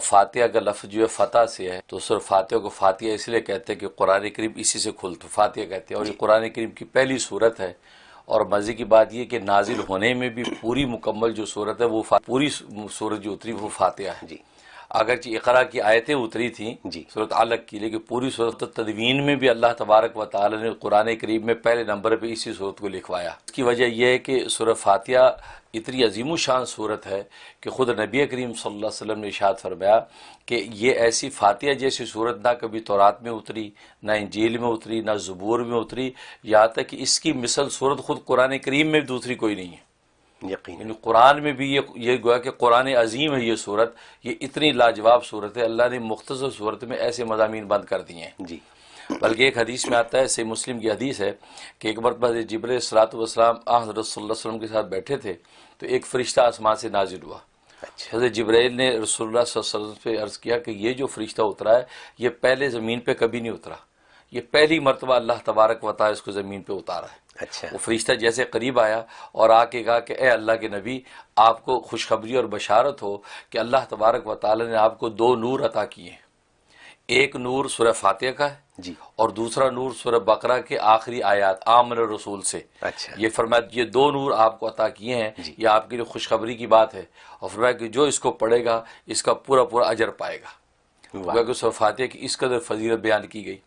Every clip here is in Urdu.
فاتحہ کا لفظ جو ہے فتح سے ہے، تو سورہ فاتحہ کو فاتحہ اس لیے کہتے ہیں کہ قرآن کریم اسی سے کھلتا، فاتحہ کہتے ہیں، اور یہ قرآن کریم کی پہلی صورت ہے۔ اور مزے کی بات یہ کہ نازل ہونے میں بھی پوری مکمل جو صورت ہے وہ پوری صورت جو اتری وہ فاتحہ ہے۔ اگرچہ اقرا کی آیتیں اتری تھیں صورت علق کی، لیکن پوری صورت تدوین میں بھی اللہ تبارک و تعالی نے قرآن کریم میں پہلے نمبر پہ اسی صورت کو لکھوایا۔ اس کی وجہ یہ ہے کہ سورہ فاتحہ اتنی عظیم و شان صورت ہے کہ خود نبی کریم صلی اللہ علیہ وسلم نے ارشاد فرمایا کہ یہ ایسی فاتحہ جیسی صورت نہ کبھی تورات میں اتری، نہ انجیل میں اتری، نہ زبور میں اتری، یہاں تک کہ اس کی مثل صورت خود قرآن کریم میں دوسری کوئی نہیں ہے۔ یعنی قرآن میں بھی یہ گویا کہ قرآن عظیم ہے یہ صورت، یہ اتنی لاجواب صورت ہے، اللہ نے مختصر صورت میں ایسے مضامین بند کر دیے ہیں۔ بلکہ ایک حدیث میں آتا ہے، صحیح مسلم کی حدیث ہے کہ ایک مرتبہ جبرائیل صلوٰت والسلام حضرت صلی اللہ علیہ وسلم کے ساتھ بیٹھے تھے تو ایک فرشتہ آسمان سے نازل ہوا۔ حضرت جبرائیل نے رسول اللہ صلی اللہ علیہ وسلم سے عرض کیا کہ یہ جو فرشتہ اترا ہے یہ پہلے زمین پہ کبھی نہیں اترا، یہ پہلی مرتبہ اللہ تبارک و تعالی اس کو زمین پہ اتارا ہے۔ وہ فرشتہ جیسے قریب آیا اور آ کے کہا کہ اے اللہ کے نبی، آپ کو خوشخبری اور بشارت ہو کہ اللہ تبارک و تعالی نے آپ کو دو نور عطا کیے ہیں، ایک نور سورہ فاتحہ کا ہے اور دوسرا نور سورہ بقرہ کے آخری آیات آمن الرسول سے۔ یہ فرمایا یہ دو نور آپ کو عطا کیے ہیں، یہ آپ کے لیے خوشخبری کی بات ہے، اور فرمایا کہ جو اس کو پڑھے گا اس کا پورا پورا اجر پائے گا۔ کہ سورہ فاتحہ کی اس قدر فضیلت بیان کی گئی،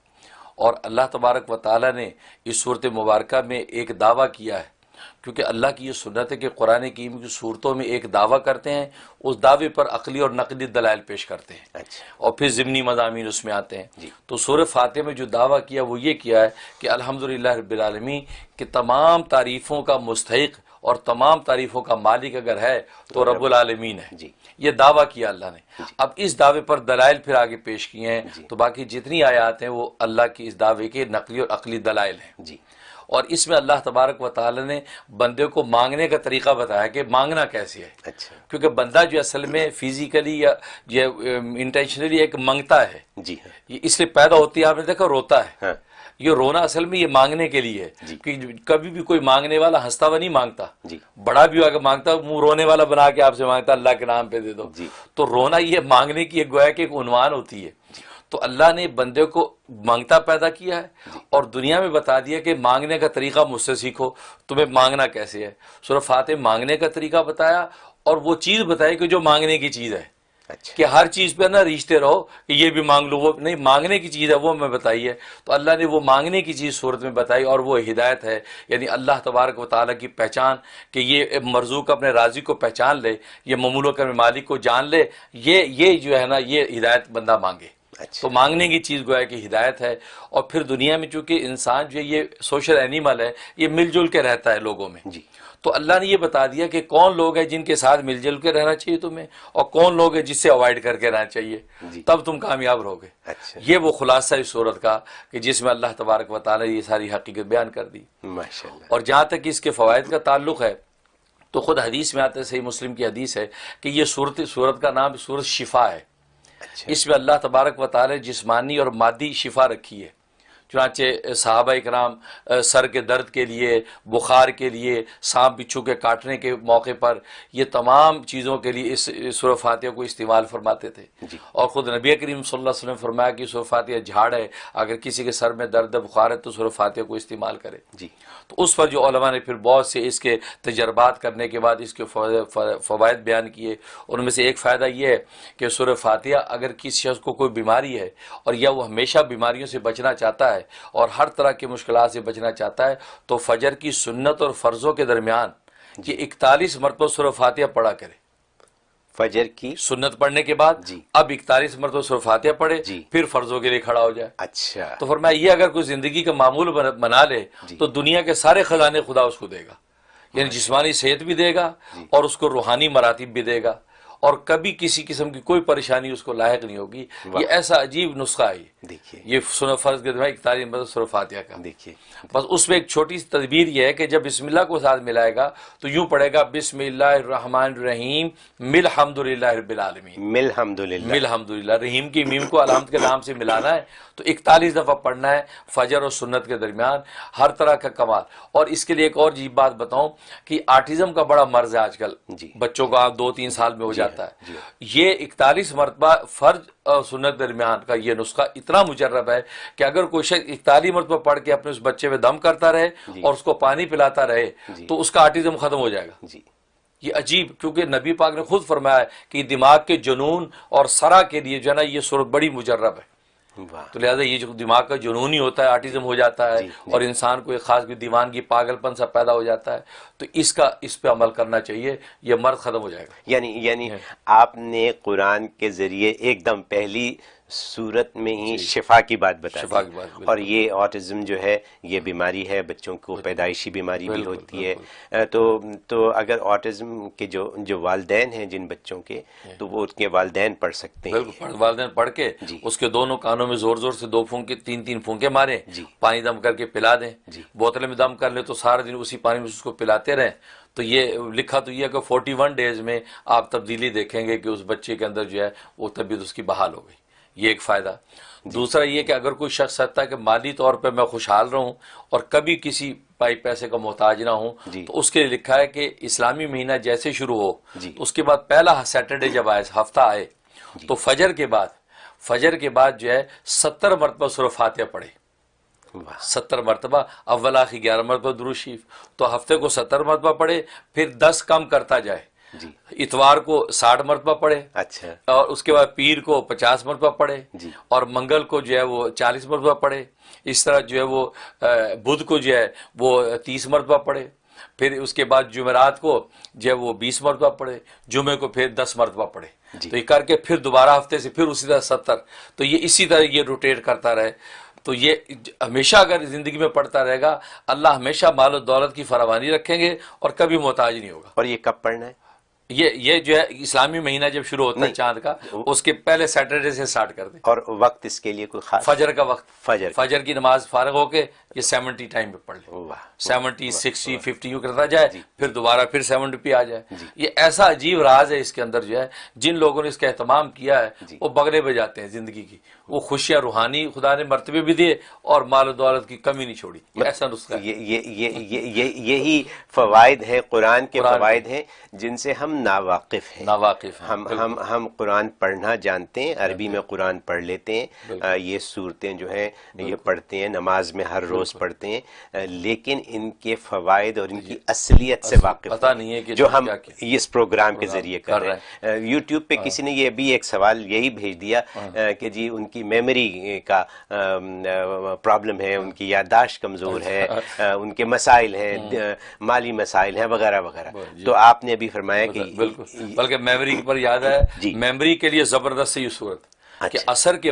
اور اللہ تبارک و تعالی نے اس صورت مبارکہ میں ایک دعویٰ کیا ہے، کیونکہ اللہ کی یہ سنت ہے کہ قرآن کریم کی صورتوں میں ایک دعویٰ کرتے ہیں، اس دعوے پر عقلی اور نقلی دلائل پیش کرتے ہیں، اور پھر ضمنی مضامین اس میں آتے ہیں۔ تو سورہ فاتحہ میں جو دعویٰ کیا وہ یہ کیا ہے کہ الحمدللہ رب العالمین کہ تمام تعریفوں کا مستحق اور تمام تعریفوں کا مالک اگر ہے تو رب العالمین ہے، یہ دعویٰ کیا اللہ نے۔ اب اس دعوے پر دلائل پھر آگے پیش کیے ہیں، تو باقی جتنی آیات ہیں وہ اللہ کی اس دعوے کے نقلی اور عقلی دلائل ہیں۔ اور اس میں اللہ تبارک و تعالی نے بندے کو مانگنے کا طریقہ بتایا کہ مانگنا کیسے ہے، کیونکہ بندہ جو اصل میں فزیکلی یا انٹینشنلی ایک مانگتا ہے، یہ اس لیے پیدا ہوتی ہے، آپ نے دیکھا روتا ہے، یہ رونا اصل میں یہ مانگنے کے لیے ہے، کہ کبھی بھی کوئی مانگنے والا ہنستا ہوا نہیں مانگتا، بڑا بھی اگر مانگتا منہ رونے والا بنا کے آپ سے مانگتا اللہ کے نام پہ دے دو، تو رونا یہ مانگنے کی ایک گویا کہ ایک عنوان ہوتی ہے۔ تو اللہ نے بندے کو مانگتا پیدا کیا ہے اور دنیا میں بتا دیا کہ مانگنے کا طریقہ مجھ سے سیکھو، تمہیں مانگنا کیسے ہے۔ سورہ فاتحہ مانگنے کا طریقہ بتایا اور وہ چیز بتائی کہ جو مانگنے کی چیز ہے، کہ ہر چیز پہ نہ ریچھتے رہو کہ یہ بھی مانگ لو، وہ نہیں، مانگنے کی چیز ہے وہ میں بتائی ہے۔ تو اللہ نے وہ مانگنے کی چیز صورت میں بتائی، اور وہ ہدایت ہے، یعنی اللہ تبارک و تعالیٰ کی پہچان، کہ یہ مرزوق اپنے راضی کو پہچان لے، یہ مملوک اپنے مالک کو جان لے، یہ جو ہے نا یہ ہدایت بندہ مانگے۔ تو مانگنے کی چیز گویا کہ ہدایت ہے۔ اور پھر دنیا میں چونکہ انسان جو ہے یہ سوشل اینیمل ہے، یہ مل جل کے رہتا ہے لوگوں میں، تو اللہ نے یہ بتا دیا کہ کون لوگ ہیں جن کے ساتھ مل جل کے رہنا چاہیے تمہیں، اور کون لوگ ہیں جس سے اوائڈ کر کے رہنا چاہیے، تب تم کامیاب رہوگے۔ یہ وہ خلاصہ اس صورت کا کہ جس میں اللہ تبارک و تعالی نے یہ ساری حقیقت بیان کر دی۔ اور جہاں تک اس کے فوائد کا تعلق ہے تو خود حدیث میں آتا ہے، صحیح مسلم کی حدیث ہے کہ یہ صورت کا نام صورت شفا ہے۔ اس میں اللہ تبارک و تعالی جسمانی اور مادی شفا رکھی ہے، چنانچہ صحابہ اکرام سر کے درد کے لیے، بخار کے لیے، سانپ بچھو کے کاٹنے کے موقع پر، یہ تمام چیزوں کے لیے اس سورہ فاتحہ کو استعمال فرماتے تھے۔ اور خود نبی کریم صلی اللہ علیہ وسلم فرمایا کہ سورہ فاتحہ جھاڑ ہے، اگر کسی کے سر میں درد بخار ہے تو سورہ فاتحہ کو استعمال کرے۔ تو اس پر جو علماء نے پھر بہت سے اس کے تجربات کرنے کے بعد اس کے فوائد بیان کیے، ان میں سے ایک فائدہ یہ ہے کہ سورہ فاتحہ اگر کسی شخص کو کوئی بیماری ہے اور یا وہ ہمیشہ بیماریوں سے بچنا چاہتا ہے اور ہر طرح کی مشکلات سے بچنا چاہتا ہے تو فجر کی سنت اور فرضوں کے درمیان یہ 41 مرتبہ سورہ فاتحہ پڑھا کرے۔ فجر کی سنت پڑھنے کے بعد اب 41 مرتبہ سورہ فاتحہ پڑھے، پھر فرضوں کے لیے کھڑا ہو جائے۔ اچھا، تو فرمایا یہ اگر کوئی زندگی کا معمول بنا لے تو دنیا کے سارے خزانے خدا اس کو دے گا، یعنی جسمانی صحت بھی دے گا اور اس کو روحانی مراتب بھی دے گا، اور کبھی کسی قسم کی کوئی پریشانی اس کو لاحق نہیں ہوگی۔ یہ ایسا عجیب نسخہ ہے، دیکھیے یہ سورہ فرض کے دوران 41 مرتبہ سورہ فاتحہ کا، دیکھیے بس اس میں ایک چھوٹی سی تدبیر یہ ہے کہ جب بسم اللہ کو ساتھ ملائے گا تو یوں پڑھے گا بسم اللہ الرحمن الرحیم مل حمدللہ رب العالمین، مل حمدللہ، رحیم کی میم کو علامت کے نام سے ملانا ہے، تو 41 دفعہ پڑھنا ہے فجر اور سنت کے درمیان، ہر طرح کا کمال۔ اور اس کے لیے ایک اور عجیب بات بتاؤں کہ آٹزم کا بڑا مرض ہے آج کل، بچوں کو آپ 2-3 سال میں ہو جاتا جاتا ہے. یہ 41 مرتبہ فرض اور سنت درمیان کا یہ نسخہ اتنا مجرب ہے کہ اگر کوئی شخص 41 مرتبہ پڑھ کے اپنے اس بچے میں دم کرتا رہے اور اس کو پانی پلاتا رہے تو اس کا آٹزم ختم ہو جائے گا. یہ عجیب، کیونکہ نبی پاک نے خود فرمایا ہے کہ دماغ کے جنون اور سرا کے لیے جو ہے نا یہ صورت بڑی مجرب ہے. تو لہٰذا یہ جو دماغ کا جنون ہی ہوتا ہے، آٹزم ہو جاتا ہے اور انسان کو ایک خاص دیوانگی پاگل پن سا پیدا ہو جاتا ہے، تو اس پہ عمل کرنا چاہیے، یہ مرض ختم ہو جائے گا. یعنی آپ نے قرآن کے ذریعے ایک دم پہلی صورت میں ہی شفا کی بات بتا دی. اور یہ آٹزم جو ہے یہ بیماری ہے، بچوں کو پیدائشی بیماری بھی ہوتی ہے. تو اگر آٹزم کے جو والدین ہیں جن بچوں کے، تو وہ اس کے والدین پڑھ سکتے ہیں. والدین پڑھ کے اس کے دونوں کانوں میں زور زور سے 2 پھونکے 3 پھونکے ماریں، پانی دم کر کے پلا دیں. بوتل میں دم کر لیں تو سارا دن اسی پانی میں اس کو پلاتے رہیں. تو یہ لکھا تو یہ ہے کہ 41 ڈیز میں آپ تبدیلی دیکھیں گے کہ اس بچے کے اندر جو ہے وہ طبیعت اس کی بحال ہو گئی. یہ ایک فائدہ. دوسرا یہ کہ اگر کوئی شخص چاہتا ہے کہ مالی طور پہ میں خوشحال رہوں اور کبھی کسی پیسے کا محتاج نہ ہوں، تو اس کے لیے لکھا ہے کہ اسلامی مہینہ جیسے شروع ہو تو اس کے بعد پہلا سیٹرڈے جب آئے، ہفتہ آئے، تو فجر کے بعد جو ہے 70 مرتبہ سورہ فاتحہ پڑھے. 70 مرتبہ، اول آخر 11 مرتبہ درود شریف. تو ہفتے کو 70 مرتبہ پڑھے، پھر 10 کم کرتا جائے. اتوار کو 60 مرتبہ پڑھے، اچھا، اور اس کے بعد پیر کو 50 مرتبہ پڑھے، اور منگل کو جو ہے وہ 40 مرتبہ پڑھے. اس طرح جو ہے وہ بدھ کو جو ہے وہ 30 مرتبہ پڑھے. پھر اس کے بعد جمعرات کو جو ہے وہ 20 مرتبہ پڑھے، جمعے کو پھر 10 مرتبہ پڑھے. تو یہ کر کے پھر دوبارہ ہفتے سے پھر اسی طرح 70. تو یہ اسی طرح یہ روٹیٹ کرتا رہے. تو یہ ہمیشہ اگر زندگی میں پڑھتا رہے گا، اللہ ہمیشہ مال و دولت کی فراوانی رکھیں گے اور کبھی محتاج نہیں ہوگا. اور یہ کب پڑھنا ہے؟ یہ جو ہے اسلامی مہینہ جب شروع ہوتا ہے چاند کا، اس کے پہلے سیٹرڈے سے سٹارٹ کر دیں. اور وقت اس کے لیے کوئی خاص؟ فجر کا وقت، فجر کی نماز فارغ ہو کے یہ 70 ٹائم پہ پڑھ لیں. 70 60 50 یوں کرتا جائے، پھر دوبارہ پھر 70 پہ آ جائے. یہ ایسا عجیب راز ہے اس کے اندر جو ہے، جن لوگوں نے اس کا اہتمام کیا ہے وہ بغلے بجاتے ہیں زندگی کی. وہ خوشیاں روحانی خدا نے مرتبے بھی دیے اور مال و دولت کی کمی نہیں چھوڑی. ایسا نسخہ ہے. یہی فوائد ہیں، قرآن کے فوائد ہیں جن سے ہم ناواقف ہیں. ہم قرآن پڑھنا جانتے ہیں، عربی میں قرآن پڑھ لیتے ہیں، یہ صورتیں جو ہیں یہ پڑھتے ہیں، نماز میں ہر روز پڑھتے ہیں، لیکن ان کے فوائد اور ان کی اصلیت سے واقف پتہ نہیں ہے کہ جو ہم اس پروگرام کے ذریعے کر رہے ہیں. یوٹیوب پہ کسی نے یہ بھی ایک سوال یہی بھیج دیا کہ جی ان کی میموری کا پرابلم ہے، ان کی یادداشت کمزور ہے، ان کے مسائل ہیں، مالی مسائل ہیں وغیرہ وغیرہ. تو آپ نے ابھی فرمایا کہ بلکہ میموری پر یاد ہے، میموری کے لیے زبردست یہ صورت کہ اثر کے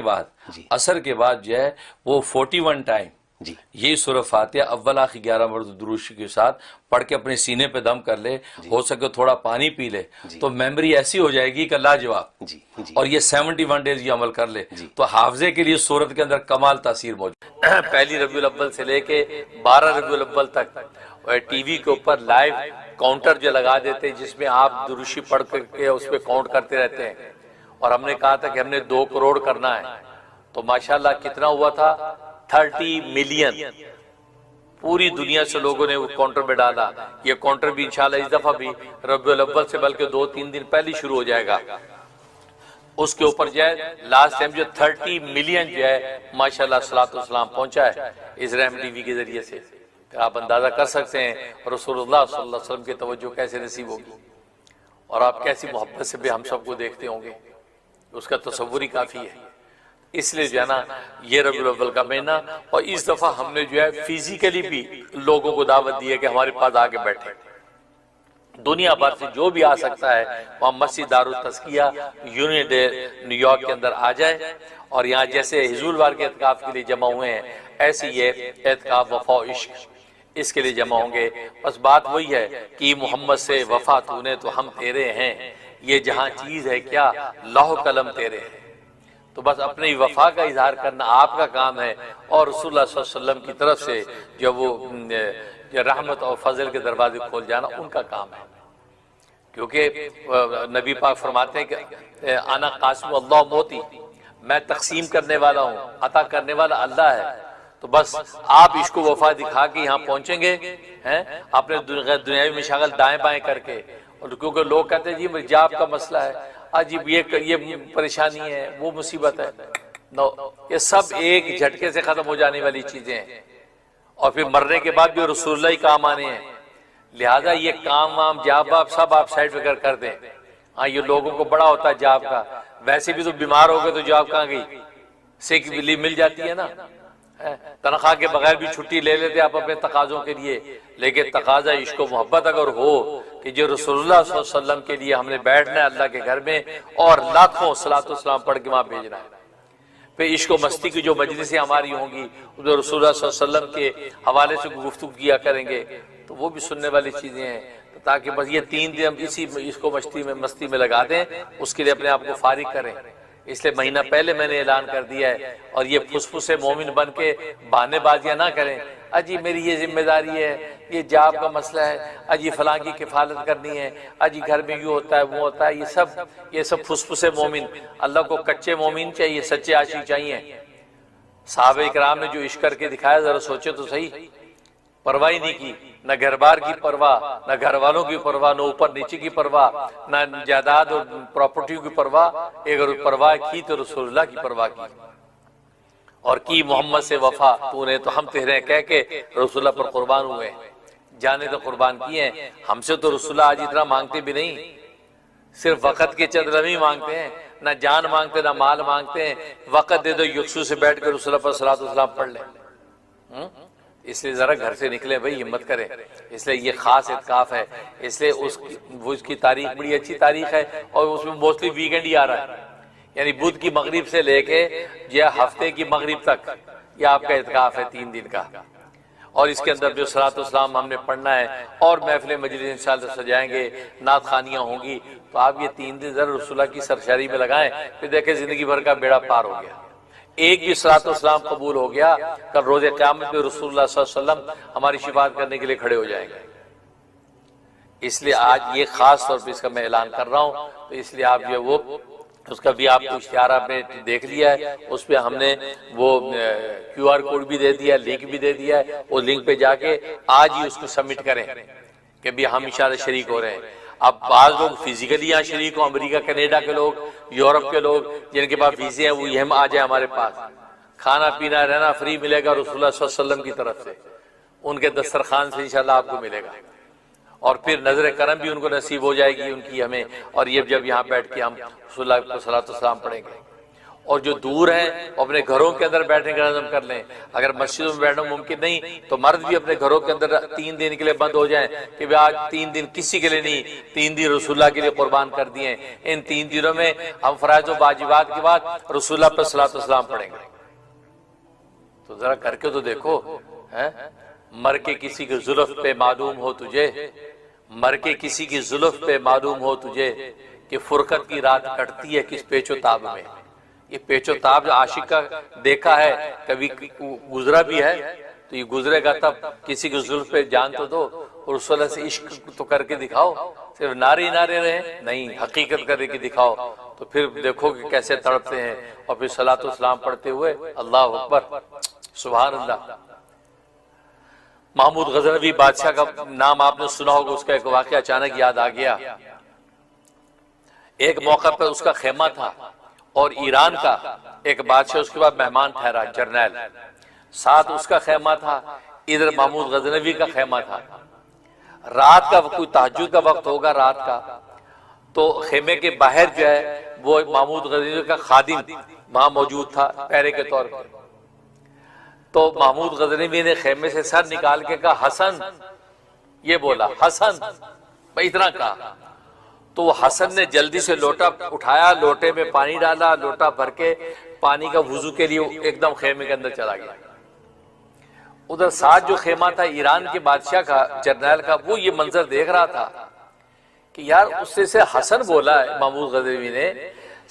بعد جو ہے وہ 41 ٹائم یہی سورہ فاتحہ اول آخر 11 مرتبہ درود شریف کے ساتھ پڑھ کے اپنے سینے پہ دم کر لے، ہو سکے تھوڑا پانی پی لے، تو میموری ایسی ہو جائے گی کہ لاجواب. اور یہ 71 ڈیز یہ عمل کر لے تو حافظے کے لیے سورت کے اندر کمال تاثیر موجود. پہلی ربیع الاول سے لے کے 12 ربیع الاول تک ٹی وی کے اوپر لائیو کاؤنٹر جو لگا دیتے ہیں جس میں آپ درود شریف پڑھ کے اس پہ کاؤنٹ کرتے رہتے ہیں. اور ہم نے کہا تھا کہ ہم نے 2 کروڑ کرنا ہے، تو ماشاءاللہ کتنا ہوا تھا؟ 30 ملین. پوری دنیا سے لوگوں نے وہ کاؤنٹر میں ڈالا. یہ کاؤنٹر بھی انشاءاللہ اس دفعہ بھی ربیع الاول سے بلکہ 2-3 دن پہلے شروع ہو جائے گا. اس کے اوپر جو ہے لاسٹ ٹائم جو 30 ملین جو ہے ماشاءاللہ صلاۃ والسلام پہنچا ہے اس رحم ٹی وی کے ذریعے سے. آپ اندازہ کر سکتے ہیں رسول اللہ صلی اللہ علیہ وسلم کی توجہ کیسے نصیب ہوگی اور آپ کیسی محبت سے بھی ہم سب کو دیکھتے ہوں گے، اس کا تصور ہی کافی ہے. اس لیے جو ہے نا یہ ربیع الاول کا مہینہ. اور اس دفعہ ہم نے جو ہے فزیکلی بھی لوگوں کو دعوت دی ہے کہ ہمارے پاس آ کے بیٹھے. دنیا بھر سے جو بھی آ سکتا ہے وہاں مسجد دارالتزکیہ یونین ڈے نیو یارک کے اندر آ جائے. اور یہاں جیسے حضور وار کے اعتکاف کے لیے جمع ہوئے ہیں، ایسے یہ اعتکاف وفا و عشق اس کے لیے جمع ہوں گے. بس بات وہی ہے کہ محمد سے وفا تو نے تو ہم تیرے ہیں، یہ جہاں چیز ہے کیا لوح قلم تیرے ہیں. تو بس اپنی وفا کا اظہار کرنا آپ کا کام ہے، اور رسول اللہ صلی اللہ علیہ وسلم کی طرف سے جو وہ رحمت اور فضل کے دروازے کھول جانا ان کا کام ہے. کیونکہ نبی پاک فرماتے ہیں کہ انا قاسم اللہ موتی، میں تقسیم کرنے والا ہوں، عطا کرنے والا اللہ ہے. تو بس آپ اس کو وفا دکھا کے یہاں پہنچیں گے اپنے دنیاوی مشاغل دائیں بائیں کر کے، اور کیونکہ لوگ کہتے ہیں جی جاب کا مسئلہ ہے، عجیب یہ پریشانی ہے، وہ مصیبت ہے، نو، یہ سب ایک جھٹکے سے ختم ہو جانے والی چیزیں ہیں، اور پھر مرنے کے بعد بھی رسول اللہ ہی کام آنے ہیں، لہذا یہ کام وام جاب واب سب آپ سائڈ پہ کر دیں۔ ہاں یہ لوگوں کو بڑا ہوتا ہے جاب کا، ویسے بھی تو بیمار ہو گئے تو جاب کہاں گئی، سیک لیو مل جاتی ہے نا، تنخواہ کے بغیر بھی چھٹی لے لیتے آپ اپنے تقاضوں کے لیے، لیکن تقاضا عشق و محبت اگر ہو کہ جو رسول اللہ صلی اللہ علیہ وسلم کے لیے ہم نے بیٹھنا ہے اللہ کے گھر میں اور لاکھوں صلاۃ و سلام پڑھ کے وہاں بھیجنا ہے، پھر عشق و مستی کی جو مجلسیں ہماری ہوں گی جو رسول اللہ صلی اللہ علیہ وسلم کے حوالے سے گفتگو کیا کریں گے تو وہ بھی سننے والی چیزیں ہیں، تاکہ بس یہ 3 دن ہم اسی عشق و مستی میں لگا دیں، اس کے لیے اپنے آپ کو فارغ کریں۔ اس لیے مہینہ پہلے میں نے اعلان کر دیا ہے، اور یہ پھس مومن بن کے بہانے بازیاں نہ کریں، اجی میری یہ ذمہ داری ہے، یہ جاب کا مسئلہ ہے، اجی فلاں کی کفالت کرنی ہے، اجی گھر میں یوں ہوتا ہے وہ ہوتا ہے، یہ سب پھس مومن۔ اللہ کو کچے مومن چاہیے، سچے عاشق چاہیے۔ صحابہ اکرام نے جو عشق کر کے دکھایا ذرا سوچے تو صحیح، پرواہ ہی نہیں کی، نہ گھر بار کی پرواہ، نہ گھر والوں کی پرواہ، نہ اوپر نیچے کی پرواہ، نہ جائیداد اور پراپرٹی کی پرواہ، اگر پرواہ کی تو رسول اللہ کی پرواہ کی، اور کی محمد سے وفا تو نے تو ہم تیرے کہہ کے رسول اللہ پر قربان ہوئے، جانے تو قربان کیے ہیں۔ ہم سے تو رسول اللہ آج اتنا مانگتے بھی نہیں، صرف وقت کے چند لمحے مانگتے ہیں، نہ جان مانگتے نہ مال مانگتے ہیں، وقت دے دو یکسو سے بیٹھ کے رسول اللہ پر صلاۃ و سلام پڑھ لیں۔ اس لیے ذرا گھر سے نکلیں بھائی، ہمت کریں، اس لیے یہ خاص اعتکاف ہے، اس لیے اس کی تاریخ بڑی اچھی تاریخ ہے، اور اس میں موسٹلی ویکنڈ ہی آ رہا ہے، یعنی بدھ کی مغرب سے لے کے یہ ہفتے کی مغرب تک یہ آپ کا اعتکاف ہے 3 دن کا، اور اس کے اندر جو صلاۃ و سلام ہم نے پڑھنا ہے، اور محفل مجلس انشاءاللہ سجائیں گے، نعت خوانیاں ہوں گی، تو آپ یہ 3 دن ذرا رسول اللہ کی سرشاری میں لگائیں، پھر دیکھیں زندگی بھر کا بیڑا پار ہو گیا، ایک بھی صلاۃ و سلام قبول ہو گیا، کل روز قیامت میں رسول اللہ صلی اللہ علیہ وسلم ہماری شفاعت کرنے کے لیے کھڑے ہو جائیں گے۔ اس لیے آج یہ خاص طور پہ اس کا میں اعلان کر رہا ہوں، تو اس لیے آپ جو وہ اس کا بھی آپ کو اشتہار آپ نے دیکھ لیا ہے، اس پہ ہم نے وہ QR کوڈ بھی دے دیا، لنک بھی دے دیا ہے، وہ لنک پہ جا کے آج ہی اس کو سبمٹ کریں کہ بھی ہم انشاءاللہ شریک ہو رہے ہیں۔ اب بعض لوگ فزیکلی یہاں شریک ہوں، امریکہ کینیڈا کے لوگ، یورپ کے لوگ جن کے پاس ویزے ہیں وہ یہ آ جائیں ہمارے پاس، کھانا پینا رہنا فری ملے گا رسول اللہ صلی اللہ علیہ وسلم کی طرف سے، ان کے دسترخوان سے انشاءاللہ آپ کو ملے گا، اور پھر نظر کرم بھی ان کو نصیب ہو جائے گی ان کی ہمیں، اور یہ جب یہاں بیٹھ کے ہم رسول اللہ کو صلاۃ و سلام پڑھیں گے۔ اور جو دور ہیں وہ اپنے گھروں کے اندر بیٹھنے کا نظم کر لیں، اگر مسجدوں میں بیٹھنا ممکن نہیں تو مرد بھی اپنے گھروں کے اندر 3 دن کے لیے بند ہو جائیں کہ آج 3 دن کسی کے لیے نہیں، 3 دن رسول اللہ کے لیے قربان کر دیے ہیں، ان 3 دنوں میں ہم فرائض و واجبات کے بعد رسول اللہ پر صلاۃ و سلام پڑھیں گے۔ تو ذرا کر کے تو دیکھو، مر کے کسی کی زلف پہ معلوم ہو تجھے، مر کے کسی کی زلف پہ معلوم ہو تجھے کہ فرقت کی رات کٹتی ہے کس پیچ و تاب میں۔ یہ پیچ و تاب جو عاشق کا دیکھا ہے، کبھی گزرا بھی ہے، تو یہ گزرے گا تب کسی کی زلف پہ جان تو دو، اور رسول اللہ سے عشق تو کر کے دکھاؤ، صرف نعرے نعرے رہے نہیں، حقیقت کر کے دکھاؤ، تو پھر دیکھو کہ کیسے تڑپتے ہیں، اور پھر صلاۃ و سلام پڑھتے ہوئے اللہ اکبر سبحان اللہ۔ محمود غزنوی بادشاہ کا نام آپ نے سنا ہوگا، اس کا ایک واقعہ اچانک یاد آ گیا۔ ایک موقع پر اس کا خیمہ تھا، اور ایران کا ایک بادشاہ اس کے بعد مہمان ٹھہرا، جرنیل، ساتھ اس کا خیمہ تھا، ادھر محمود غزنوی کا خیمہ تھا۔ رات کا کوئی تہجد کا وقت ہوگا رات کا، تو خیمے کے باہر جو ہے وہ محمود غزنوی کا خادم وہاں موجود تھا پہرے کے طور پر۔ تو محمود غزنوی نے خیمے سے سر نکال کے کہا حسن، یہ بولا حسن، بھائی اتنا کہا، تو وہ حسن نے جلدی سے لوٹا اٹھایا، لوٹے میں پانی ڈالا، لوٹا بھر کے پانی کا وضو کے لیے ایک دم خیمے کے اندر چلا گیا۔ ادھر ساتھ جو خیمہ تھا ایران کے بادشاہ کا، جرنیل کا، وہ یہ منظر دیکھ رہا تھا کہ یار اس سے حسن بولا ہے محمود غزنوی نے،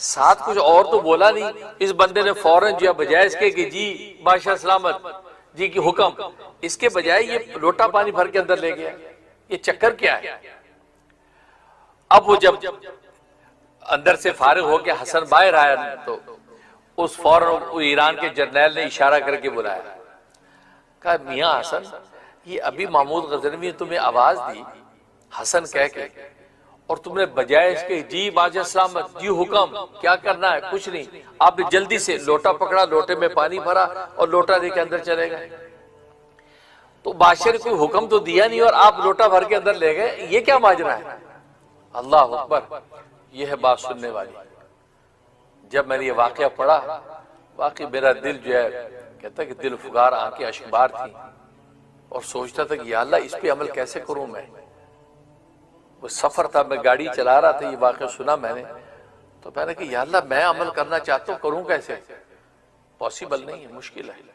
ساتھ کچھ اور تو بولا نہیں، اس بندے نے فوراً جو بجائے اس کے کہ جی بادشاہ سلامت جی کی حکم، اس کے بجائے یہ لوٹا پانی بھر کے اندر لے گیا، یہ چکر کیا ہے؟ اب وہ جب اندر سے فارغ ہو کے حسن باہر آیا تو اس فوراً ایران کے جرنیل نے اشارہ کر کے بلایا، کہا میاں حسن، یہ ابھی محمود غزنوی نے تمہیں آواز دی حسن کہہ کے، اور تم نے بجائے اس کے جی بادشاہ سلامت، جی حکم، کیا کرنا ہے؟ کچھ نہیں، آپ نے جلدی سے لوٹا پکڑا، لوٹے میں پانی بھرا اور لوٹا لے کے اندر چلے گئے۔ تو بادشاہ نے کوئی حکم تو دیا نہیں اور آپ لوٹا بھر کے اندر لے گئے، یہ کیا ماجرا ہے؟ اللہ اکبر، یہ ہے بات سننے والی۔ جب میں نے یہ واقعہ پڑھا، واقعی میرا دل جو ہے کہتا ہے کہ دل فگار، آنکھیں اشکبار تھی، اور سوچتا تھا کہ یا اللہ اس پہ عمل کیسے کروں میں۔ وہ سفر تھا، میں گاڑی چلا رہا تھا، یہ واقعہ سنا میں نے، تو میں نے کہا یا اللہ میں عمل کرنا چاہتا ہوں، کروں کیسے؟ پاسبل نہیں ہے، مشکل ہے۔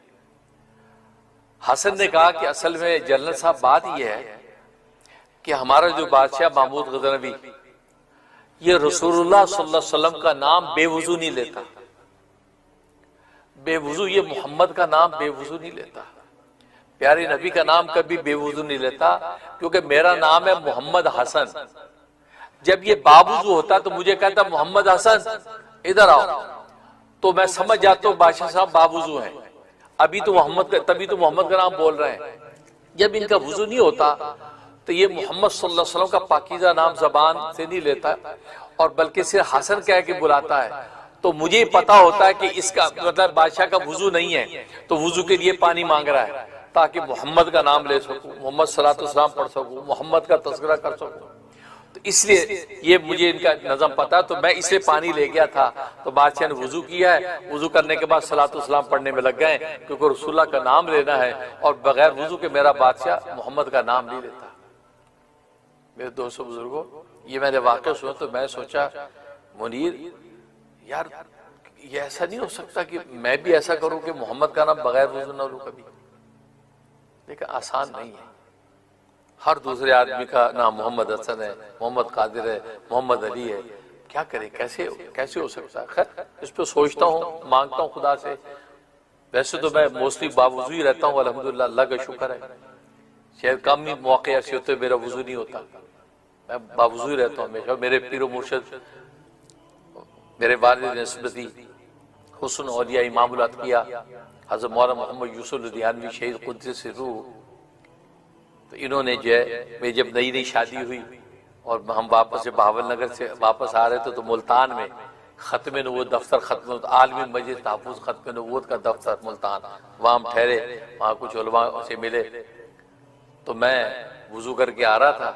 حسن نے کہا کہ اصل میں جنرل صاحب بات یہ ہے کہ ہمارا جو بادشاہ محمود غزنوی، یہ رسول اللہ صلی اللہ علیہ وسلم کا نام بے وضو نہیں لیتا، بے وضو، یہ محمد کا نام بے وضو نہیں لیتا، پیارے نبی کا نام کبھی بے وضو نہیں لیتا، کیونکہ میرا نام ہے محمد حسن۔ جب یہ باوضو ہوتا تو مجھے کہتا محمد حسن ادھر آؤ، تو میں سمجھ جاتا ہوں بادشاہ صاحب باوضو ہیں، ابھی تو محمد کا، تبھی تو محمد کا نام بول رہے ہیں۔ جب ان کا وضو نہیں ہوتا تو یہ محمد صلی اللہ علیہ وسلم کا پاکیزہ نام زبان سے نہیں لیتا، اور بلکہ صرف حسن کہہ کے بلاتا ہے۔ تو مجھے پتا ہوتا ہے کہ اس کا مطلب بادشاہ کا وضو نہیں ہے، تو وضو کے لیے پانی مانگ رہا ہے تاکہ محمد کا نام لے سکوں، محمد صلی اللہ علیہ وسلم پڑھ سکوں، محمد کا تذکرہ کر سکوں۔ تو اس لیے یہ مجھے ان کا نظم پتا، تو میں اسے پانی لے گیا تھا، تو بادشاہ نے وضو کیا ہے، وضو کرنے کے بعد صلاۃ والسلام پڑھنے میں لگ گئے، کیونکہ رسول اللہ کا نام لینا ہے، اور بغیر وضو کے میرا بادشاہ محمد کا نام نہیں لیتا۔ میرے دوستوں بزرگوں، یہ میں نے واقعہ سنا تو میں سوچا منیر یار یہ ایسا نہیں ہو سکتا کہ میں بھی ایسا کروں کہ محمد کا نام بغیر وضو نہ لوں کبھی، لیکن آسان نہیں ہے۔ ہر دوسرے آدمی کا نام محمد حسن ہے، محمد قادر ہے، محمد علی ہے، کیا کریں، کیسے ہو سکتا ہے؟ خیر اس پہ سوچتا ہوں، مانگتا ہوں خدا سے۔ ویسے تو میں موسٹلی باوضو ہی رہتا ہوں، الحمدللہ، اللہ کا شکر ہے، شاید کم ہی موقع ایسے ہوتے میرا وضو نہیں ہوتا، میں باوضو ہی رہتا ہوں ہمیشہ۔ میرے پیر و مرشد میرے والد نسبتی حسن اولیاء امام الاتقیاء حضرت مولانا محمد یوسف لدھیانوی شہید قدس سرہ، تو انہوں نے جو ہے، میری جب نئی شادی ہوئی اور ہم واپس سے بہاول نگر سے واپس آ رہے تھے، تو ملتان میں ختم نبوت دفتر، ختم عالمی مجلس تحفظ ختم نبوت کا دفتر ملتان، وہاں ہم ٹھہرے، وہاں کچھ علماء سے ملے، تو میں وضو کر کے آ رہا تھا۔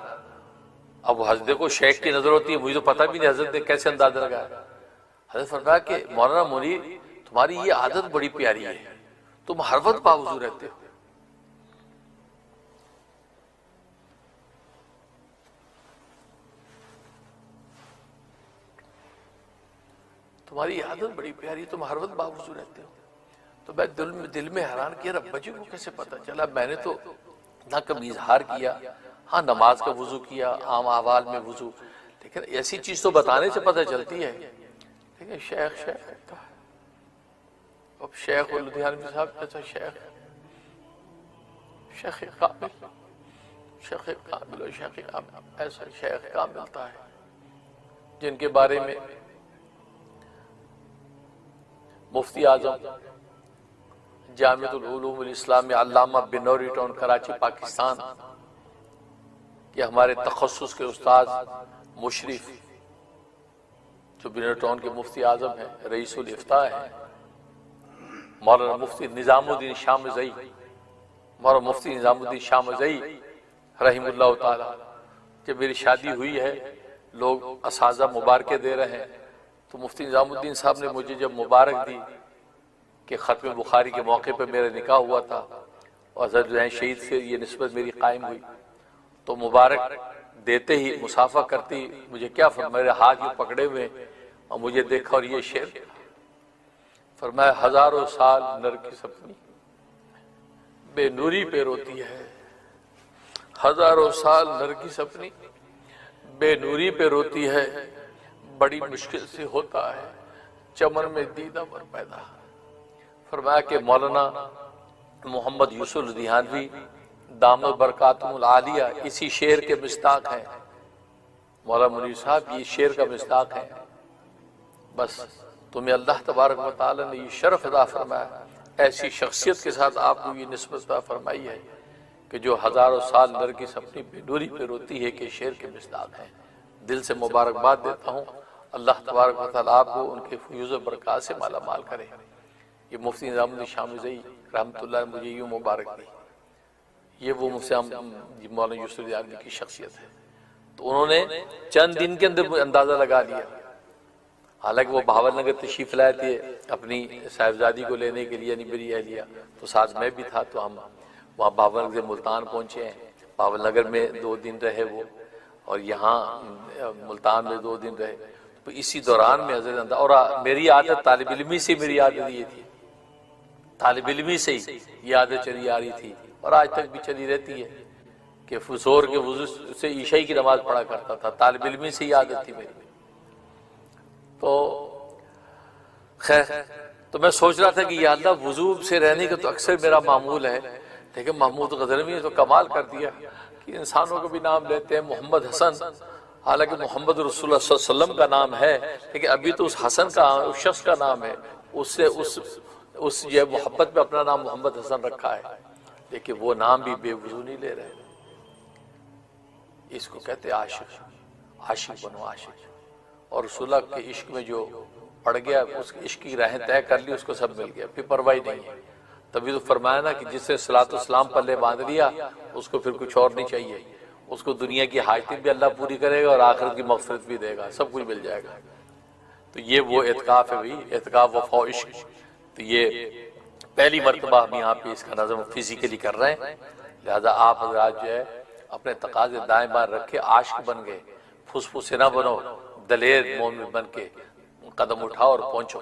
اب حضرت کو شیخ کی نظر ہوتی ہے، مجھے تو پتہ بھی نہیں حضرت نے کیسے اندازہ لگایا۔ حضرت فرمایا کہ مولانا منیر تمہاری یہ عادت بڑی پیاری ہے، تم ہر وقت باوضو رہتے ہو۔ تمہاری عادت بڑی پیاری، تم ہر وقت باوضو رہتے ہو۔ تو میں دل میں حیران کیا، رب بچے کو کیسے پتا چلا؟ میں نے تو نہ کبھی اظہار کیا، ہاں نماز کا وضو کیا، عام احوال میں وضو، لیکن ایسی چیز تو بتانے سے پتہ چلتی ہے۔ لیکن شیخ کہتا ہے، اب شیخ لدھیانوی صاحب کہتا ہے شیخ کامل، شیخ کامل و شیخ کامل، ایسا شیخ کامل ملتا ہے جن کے بارے میں مفتی اعظم جامعۃ العلوم الاسلامیہ علامہ بنوری ٹاؤن کراچی پاکستان کہ ہمارے تخصص کے استاد مشرف جو بنوری ٹاؤن کے مفتی اعظم ہیں، رئیس الافتاء ہیں، مولانا مفتی نظام الدین شامزئی، مولانا مفتی نظام الدین شامزئی رحم اللہ تعالی۔ جب میری شادی ہوئی ہے، لوگ اساتذہ مبارکیں دے رہے ہیں، تو مفتی نظام الدین صاحب نے مجھے جب مبارک دی کہ ختم بخاری کے موقع پہ میرا نکاح ہوا تھا اور حضرت جو ہیں شہید سے یہ نسبت میری قائم ہوئی، تو مبارک دیتے ہی مصافحہ کرتی مجھے کیا فرمایا، میرے ہاتھ یہ پکڑے ہوئے اور مجھے دیکھا اور یہ شعر فرمایا، ہزاروں سال نرگس اپنی بے نوری پہ روتی ہے، ہزاروں سال نرگس اپنی بے نوری پہ روتی ہے، بڑی مشکل سے ہوتا ہے چمن میں دیدہ پر پیدا۔ فرمایا کہ مولانا محمد یوسف لدھیانوی دامت برکاتہم العالیہ اسی شعر کے مصداق ہیں، مولانا منیر صاحب یہ شعر کا مصداق ہیں۔ بس تمہیں اللہ تبارک و تعالی نے یہ شرف عطا فرمایا، ایسی شخصیت کے ساتھ آپ کو یہ نسبت عطا فرمائی ہے کہ جو ہزاروں سال نرگس اپنی بے نوری پہ روتی ہے کہ شعر کے مصداق ہیں۔ دل سے مبارکباد دیتا ہوں، اللہ تبارک و تعالیٰ آپ کو ان کے فیوز و برکات سے مالا مال کرے۔ یہ مفتی نظام الدین شاہ مزئی رحمۃ اللہ نے مجھے یوں مبارک دی، یہ وہ مفتی مولانا یوسف دیارمی کی شخصیت ہے۔ تو انہوں نے چند دن کے اندر اندازہ لگا لیا، حالانکہ وہ بھاول نگر تشریف لائے تھے اپنی صاحبزادی کو لینے کے لیے، یعنی میری اہلیہ، تو ساتھ میں بھی تھا، تو ہم وہاں بھاول نگر سے ملتان پہنچے ہیں، بھاول نگر میں 2 دن رہے وہ، اور یہاں ملتان میں 2 دن رہے۔ تو اسی دوران میں حضرت اور میری عادت طالب علمی سے، میری عادت یہ تھی، طالب علمی سے ہی یہ عادت چلی آ رہی تھی اور آج تک بھی چلی رہتی ہے کہ فجور کے وضو سے عشاء کی نماز پڑھا کرتا تھا، طالب علمی سے یہ عادت تھی میری۔ تو خیر، تو میں سوچ رہا تھا کہ یا اللہ وضو سے رہنے کا تو اکثر میرا معمول ہے، لیکن محمود غزنوی نے تو کمال کر دیا کہ انسانوں کو بھی نام لیتے ہیں محمد حسن، حالانکہ محمد رسول اللہ صلی اللہ علیہ وسلم کا نام ہے، لیکن ابھی تو اس حسن کا، اس شخص کا نام ہے، اس سے اس یہ محبت میں اپنا نام محمد حسن رکھا ہے، لیکن وہ نام بھی بے وضو نہیں لے رہے۔ اس کو کہتے عاشق، عاشق بنو عاشق، اور رسول اللہ کے عشق میں جو پڑ گیا، اس عشق کی راہیں طے کر لی، اس کو سب مل گیا، پھر پرواہ نہیں ہے۔ تبھی تو فرمایا نا کہ جس نے صلاۃ والسلام پلے باندھ لیا اس کو پھر کچھ اور نہیں چاہیے، اس کو دنیا کی حاجتیں بھی اللہ پوری کرے گا اور آخرت کی مغفرت بھی دے گا، سب کچھ مل جائے گا۔ تو یہ وہ اعتکاف ہے بھائی، اعتکاف وفا و عشق۔ تو یہ پہلی مرتبہ ہم یہاں پہ اس کا نظم فزیکلی کر رہے ہیں، لہذا آپ حضرات جو ہے اپنے تقاضے دائیں بائیں رکھے، عاشق بن گئے، پھسپھسے نہ بنو، دلیر مومن بن کے قدم اٹھاؤ اور پہنچو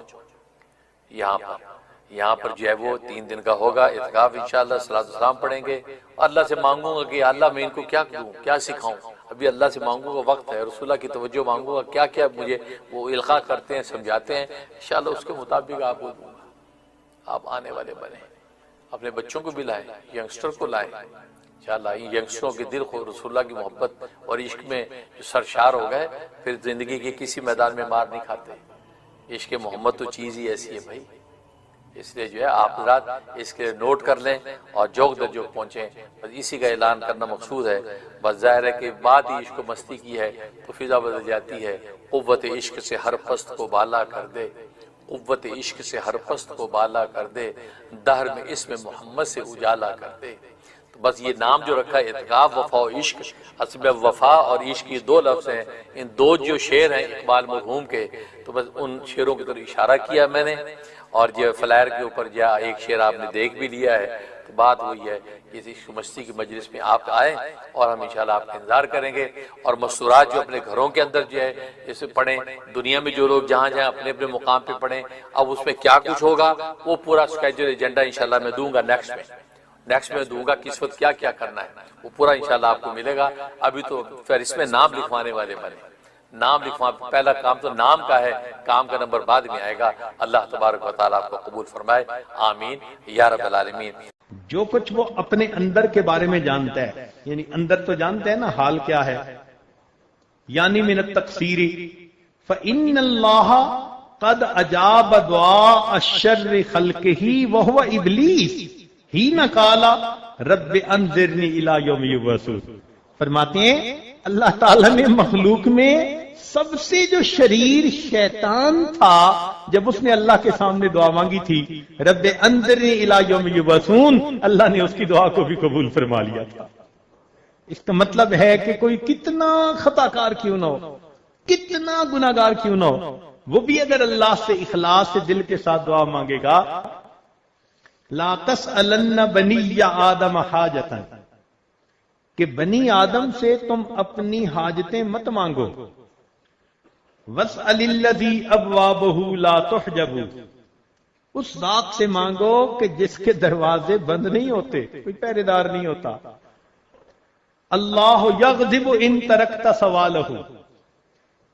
یہاں پر جو ہے وہ 3 دن کا ہوگا اعتکاف، انشاءاللہ صلاۃ والسلام پڑھیں گے۔ اللہ سے مانگوں گا کہ اللہ میں ان کو کیا دوں، کیا سکھاؤں، ابھی اللہ سے مانگوں گا، وقت ہے، رسول اللہ کی توجہ مانگوں گا، کیا کیا مجھے وہ القاء کرتے ہیں، سمجھاتے ہیں، انشاءاللہ اس کے مطابق آپ کو دوں گا۔ آپ آنے والے بنیں، اپنے بچوں کو بھی لائیں، ینگسٹر کو لائیں، انشاءاللہ ان ینگسٹروں کے دل کو رسول اللہ کی محبت اور عشق میں جو سرشار ہو گئے، پھر زندگی کے کسی میدان میں مار نہیں کھاتے۔ عشق محمد تو چیز ہی ایسی ہے بھائی، اس لیے جو ہے آپ حضرات اس کے نوٹ کر لیں اور جوک در جوک پہنچیں، بس اسی کا اعلان کرنا مقصود ہے۔ بس ظاہر ہے کہ بعد ہی عشق و مستی کی ہے تو فضا بدل جاتی ہے۔ قوت عشق سے ہر پست کو بالا کر دے، قوت عشق سے ہر پست کو بالا کر دے، دہر میں اسم محمد سے اجالا کر دے۔ تو بس یہ نام جو رکھا ہے اعتکاف، وفا و عشق، اصل میں وفا اور عشق یہ 2 لفظ ہیں، ان 2 جو شعر ہیں اقبال مرحوم کے، تو بس ان شعروں کی طرف اشارہ کیا میں نے، اور جو فلائر کے اوپر جو ایک شعر آپ نے دیکھ بھی لیا ہے۔ تو بات وہی ہے، اس عشق مستی کی مجلس میں آپ آئیں اور ہم انشاءاللہ آپ کا انتظار کریں گے، اور مستورات جو اپنے گھروں کے اندر جو ہے اسے پڑھیں، دنیا میں جو لوگ جہاں جہاں اپنے اپنے مقام پہ پڑھیں، اب اس میں کیا کچھ ہوگا وہ پورا اسکیجول ایجنڈا انشاءاللہ میں دوں گا نیکسٹ میں دوں گا، کس وقت کیا کیا کرنا ہے وہ پورا انشاءاللہ آپ کو ملے گا۔ ابھی تو پھر اس میں نام لکھوانے والے بنے، نام پہلا کام تو نام کا ہے، کام کا نمبر بعد میں آئے گا۔ اللہ تبارک و تعالیٰ آپ کو قبول فرمائے، آمین یا رب العالمین۔ جو کچھ وہ اپنے اندر کے بارے میں جانتا ہے، یعنی اندر تو جانتے ہیں نا حال کیا ہے، یعنی من التقصیر فإن اللہ قد اجاب دعاء الشر خلقہ وہو ابلیس حین قال رب انذرنی الی یوم یبعثون۔ فرماتے ہیں اللہ تعالیٰ نے مخلوق میں سب سے جو شریر شیطان تھا، جب اس نے اللہ کے سامنے دعا مانگی تھی رب انذرنی الی یوم یبعثون، اللہ نے اس کی دعا کو بھی قبول فرما لیا تھا۔ اس کا مطلب ہے کہ کوئی کتنا خطا کار کیوں نہ ہو، کتنا گناہ گار کیوں نہ ہو، وہ بھی اگر اللہ سے اخلاص سے دل کے ساتھ دعا مانگے گا، لا تسألن بنی آدم حاجتا، کہ بنی آدم سے تم اپنی حاجتیں مت مانگو، واسأل الذی ابوابہ لا تحجب، اس ذات سے مانگو کہ جس کے دروازے بند نہیں ہوتے، کوئی پہرے دار نہیں ہوتا۔ اللہ یغضب ان ترکت سوالہ،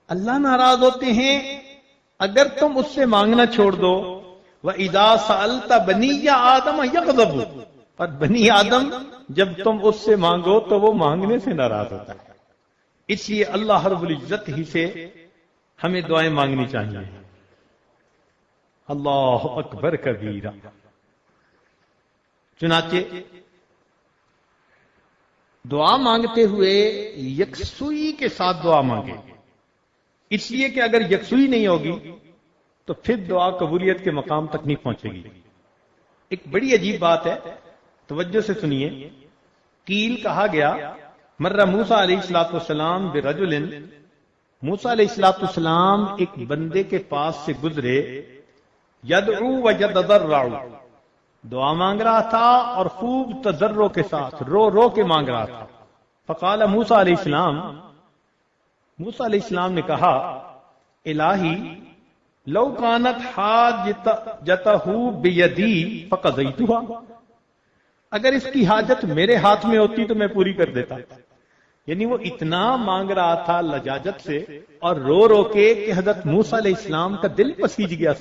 اللہ ناراض ہوتے ہیں اگر تم اس سے مانگنا چھوڑ دو۔ وَإِذَا سَأَلْتَ بَنِيَّ آدَمَ يَغْضَبُ، اور بنی آدم جب تم اس سے مانگو تو وہ مانگنے سے ناراض ہوتا ہے۔ اس لیے اللہ رب العزت ہی سے ہمیں دعائیں مانگنی چاہیے۔ اللہ اکبر کبیرہ۔ چنانچہ دعا مانگتے ہوئے یکسوئی کے ساتھ دعا مانگے، اس لیے کہ اگر یکسوئی نہیں ہوگی تو پھر دعا قبولیت کے مقام تک نہیں پہنچے گی۔ ایک بڑی عجیب بات ہے، توجہ سے سنیے۔ قیل کہا گیا مرہ موسیٰ علیہ السلام برجل، موسیٰ علیہ السلام ایک بندے کے پاس سے گزرے، یدعو و یتضرع، دعا مانگ رہا تھا اور خوب تضرع کے ساتھ رو رو کے مانگ رہا تھا۔ فقال موسیٰ علیہ السلام، موسیٰ علیہ السلام نے کہا الہی لو کانت حاجتہ بیدی فقضیتها، اگر اس کی حاجت میرے ہاتھ میں ہوتی تو میں پوری کر دیتا۔ یعنی وہ اتنا مانگ رہا تھا لجاجت سے اور رو رو کے کہ حضرت موسیٰ علیہ السلام کا دل پسیج گیا